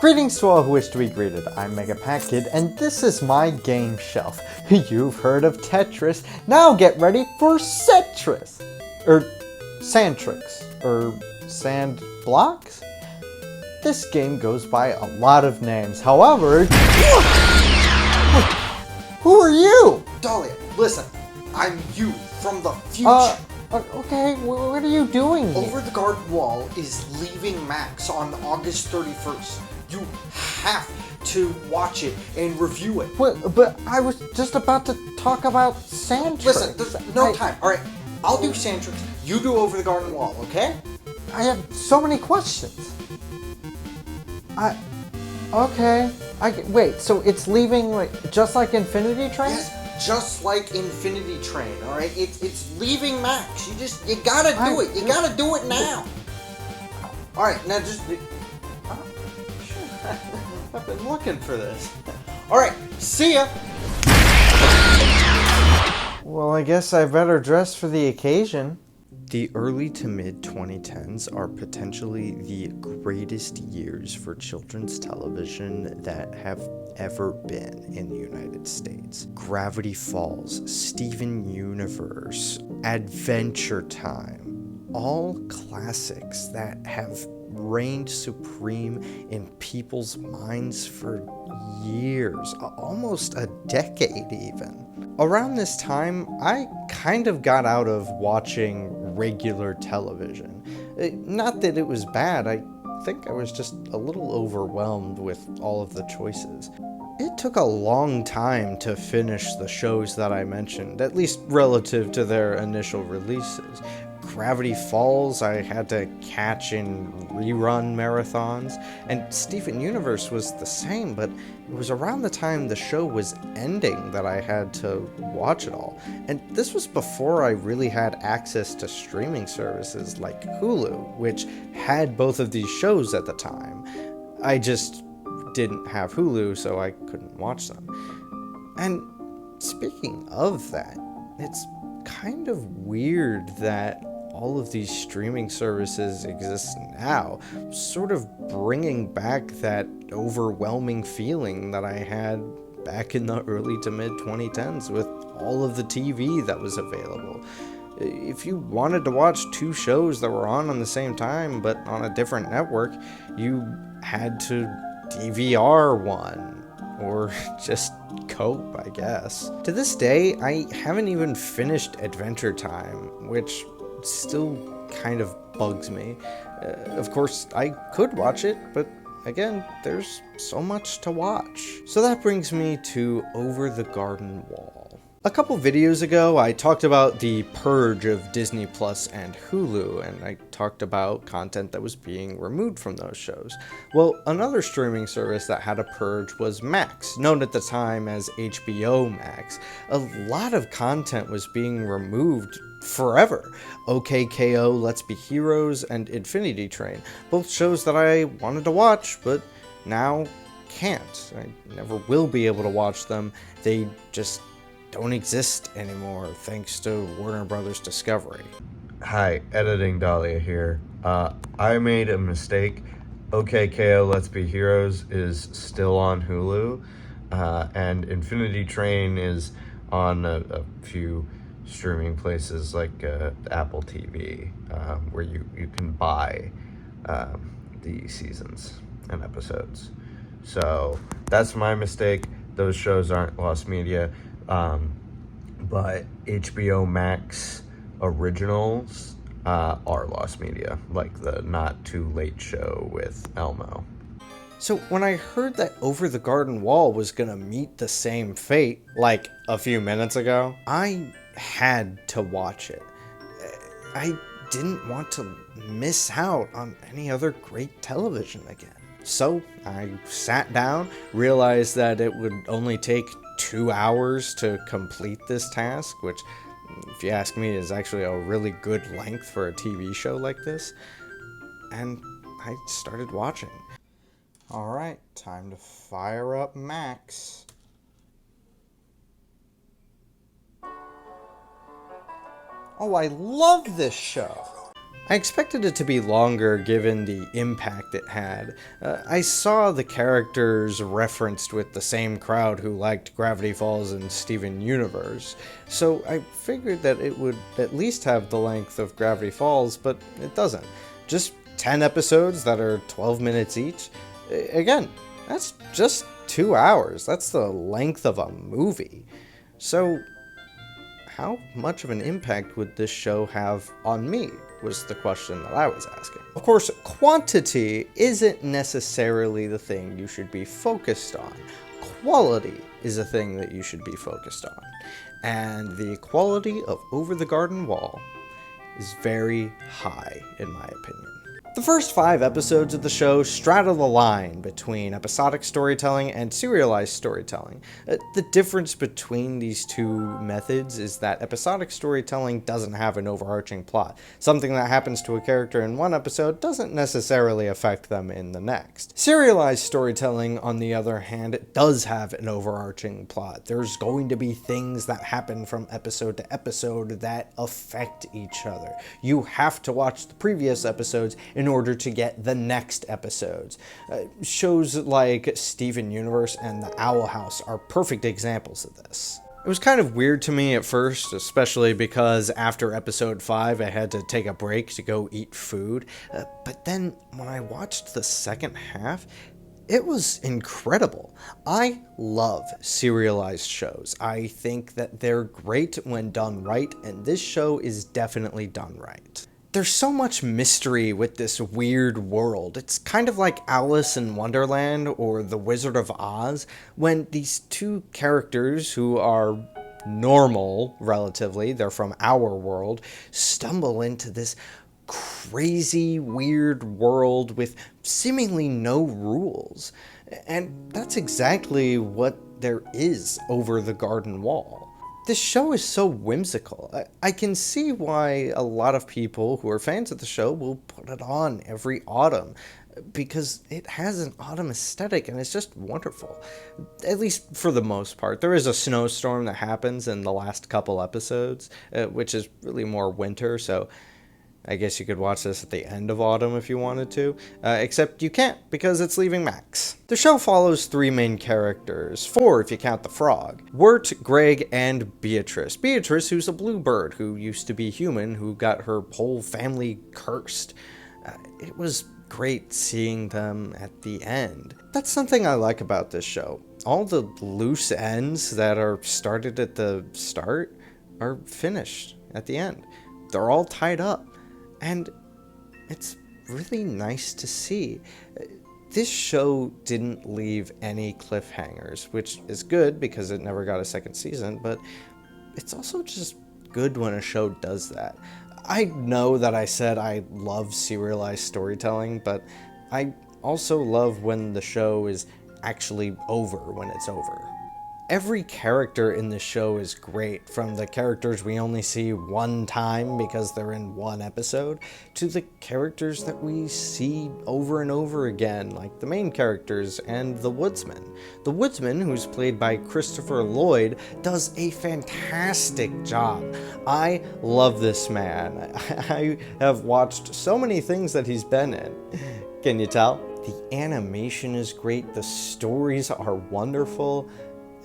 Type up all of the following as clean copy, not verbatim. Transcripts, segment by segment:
Greetings to all who wish to be greeted. I'm MegaPacKid, and this is my game shelf. You've heard of Tetris, now get ready for Setris! Sandtrix. Sand blocks? This game goes by a lot of names, however... Who are you? Dahlia, listen, I'm you from the future. Okay, what are you doing here? Over the Garden Wall is leaving Max on August 31st. You have to watch it and review it. But I was just about to talk about Sandtrix. Listen, there's no time. Alright, I'll do Sandtrix, you do Over the Garden Wall, okay? I have so many questions. Okay. Wait, so it's leaving just like Infinity Train? Yes, just like Infinity Train, alright? It's leaving Max. You gotta do it. You gotta do it now. Alright, now just... I've been looking for this. Alright, see ya! Well, I guess I better dress for the occasion. The early to mid 2010s are potentially the greatest years for children's television that have ever been in the United States. Gravity Falls, Steven Universe, Adventure Time, all classics that have reigned supreme in people's minds for years, almost a decade even. Around this time, I kind of got out of watching regular television. Not that it was bad, I think I was just a little overwhelmed with all of the choices. It took a long time to finish the shows that I mentioned, at least relative to their initial releases. Gravity Falls I had to catch in rerun marathons, and Steven Universe was the same, but it was around the time the show was ending that I had to watch it all. And this was before I really had access to streaming services like Hulu, which had both of these shows at the time. I just didn't have Hulu, so I couldn't watch them. And speaking of that, it's kind of weird that all of these streaming services exist now, sort of bringing back that overwhelming feeling that I had back in the early to mid 2010s with all of the TV that was available. If you wanted to watch two shows that were on the same time but on a different network, you had to DVR one, or just cope, I guess. To this day, I haven't even finished Adventure Time, which still kind of bugs me. Of course, I could watch it, but again, there's so much to watch. So that brings me to Over the Garden Wall. A couple videos ago, I talked about the purge of Disney Plus and Hulu, and I talked about content that was being removed from those shows. Well, another streaming service that had a purge was Max, known at the time as HBO Max. A lot of content was being removed forever. OKKO, Let's Be Heroes, and Infinity Train, both shows that I wanted to watch, but now can't. I never will be able to watch them. They just don't exist anymore, thanks to Warner Brothers Discovery. Hi, Editing Dahlia here. I made a mistake. OKKO Let's Be Heroes is still on Hulu, and Infinity Train is on a few streaming places like Apple TV, where you can buy the seasons and episodes. So that's my mistake. Those shows aren't lost media. But HBO Max originals are lost media, like the Not Too Late show with Elmo. So when I heard that Over the Garden Wall was gonna meet the same fate, like a few minutes ago, I had to watch it. I didn't want to miss out on any other great television again. So I sat down, realized that it would only take 2 hours to complete this task, which, if you ask me, is actually a really good length for a TV show like this, and I started watching. Alright, time to fire up Max. Oh, I love this show! I expected it to be longer given the impact it had. I saw the characters referenced with the same crowd who liked Gravity Falls and Steven Universe, so I figured that it would at least have the length of Gravity Falls, but it doesn't. Just 10 episodes that are 12 minutes each. Again, that's just 2 hours. That's the length of a movie. So, how much of an impact would this show have on me, was the question that I was asking. Of course, quantity isn't necessarily the thing you should be focused on. Quality is a thing that you should be focused on. And the quality of Over the Garden Wall is very high, in my opinion. The first 5 episodes of the show straddle the line between episodic storytelling and serialized storytelling. The difference between these two methods is that episodic storytelling doesn't have an overarching plot. Something that happens to a character in one episode doesn't necessarily affect them in the next. Serialized storytelling, on the other hand, does have an overarching plot. There's going to be things that happen from episode to episode that affect each other. You have to watch the previous episodes in order to get the next episodes. Shows like Steven Universe and The Owl House are perfect examples of this. It was kind of weird to me at first, especially because after episode 5 I had to take a break to go eat food, but then when I watched the second half, it was incredible. I love serialized shows. I think that they're great when done right, and this show is definitely done right. There's so much mystery with this weird world. It's kind of like Alice in Wonderland or The Wizard of Oz, when these two characters who are normal, relatively, they're from our world, stumble into this crazy, weird world with seemingly no rules. And that's exactly what there is over the Garden Wall. This show is so whimsical. I can see why a lot of people who are fans of the show will put it on every autumn, because it has an autumn aesthetic and it's just wonderful. At least for the most part. There is a snowstorm that happens in the last couple episodes, which is really more winter, so I guess you could watch this at the end of autumn if you wanted to, except you can't because it's leaving Max. The show follows 3 main characters, 4 if you count the frog: Wirt, Greg, and Beatrice. Beatrice, who's a bluebird who used to be human, who got her whole family cursed. It was great seeing them at the end. That's something I like about this show. All the loose ends that are started at the start are finished at the end. They're all tied up. And it's really nice to see. This show didn't leave any cliffhangers, which is good because it never got a second season, but it's also just good when a show does that. I know that I said I love serialized storytelling, but I also love when the show is actually over when it's over. Every character in the show is great, from the characters we only see one time because they're in one episode, to the characters that we see over and over again, like the main characters and the Woodsman. The Woodsman, who's played by Christopher Lloyd, does a fantastic job. I love this man. I have watched so many things that he's been in. Can you tell? The animation is great, the stories are wonderful,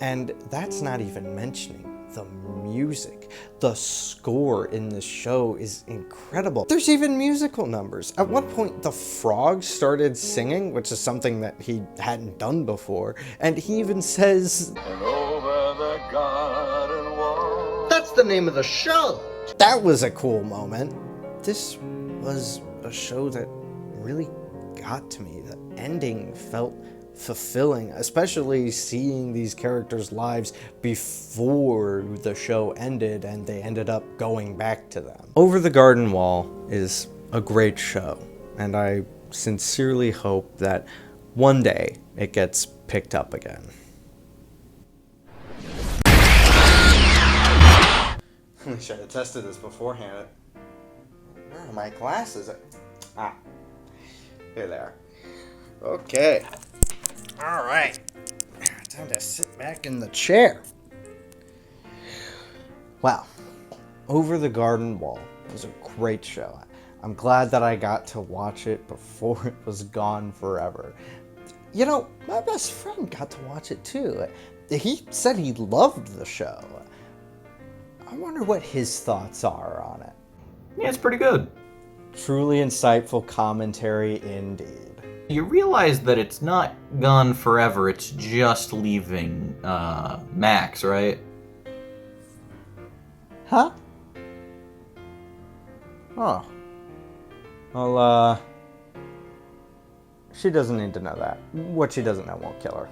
and that's not even mentioning the music. The score in the show is incredible. There's even musical numbers. At one point, the frog started singing, which is something that he hadn't done before, and he even says, "And over the garden wall." That's the name of the show! That was a cool moment. This was a show that really got to me. The ending felt fulfilling, especially seeing these characters' lives before the show ended and they ended up going back to them. Over the Garden Wall is a great show, and I sincerely hope that one day it gets picked up again. I should have tested this beforehand. Where are my glasses? Here they are. Okay. Alright, time to sit back in the chair. Wow, Over the Garden Wall was a great show. I'm glad that I got to watch it before it was gone forever. You know, my best friend got to watch it too. He said he loved the show. I wonder what his thoughts are on it. Yeah, it's pretty good. Truly insightful commentary indeed. You realize that it's not gone forever, it's just leaving Max, right? Huh? Oh. Well, she doesn't need to know that. What she doesn't know won't kill her.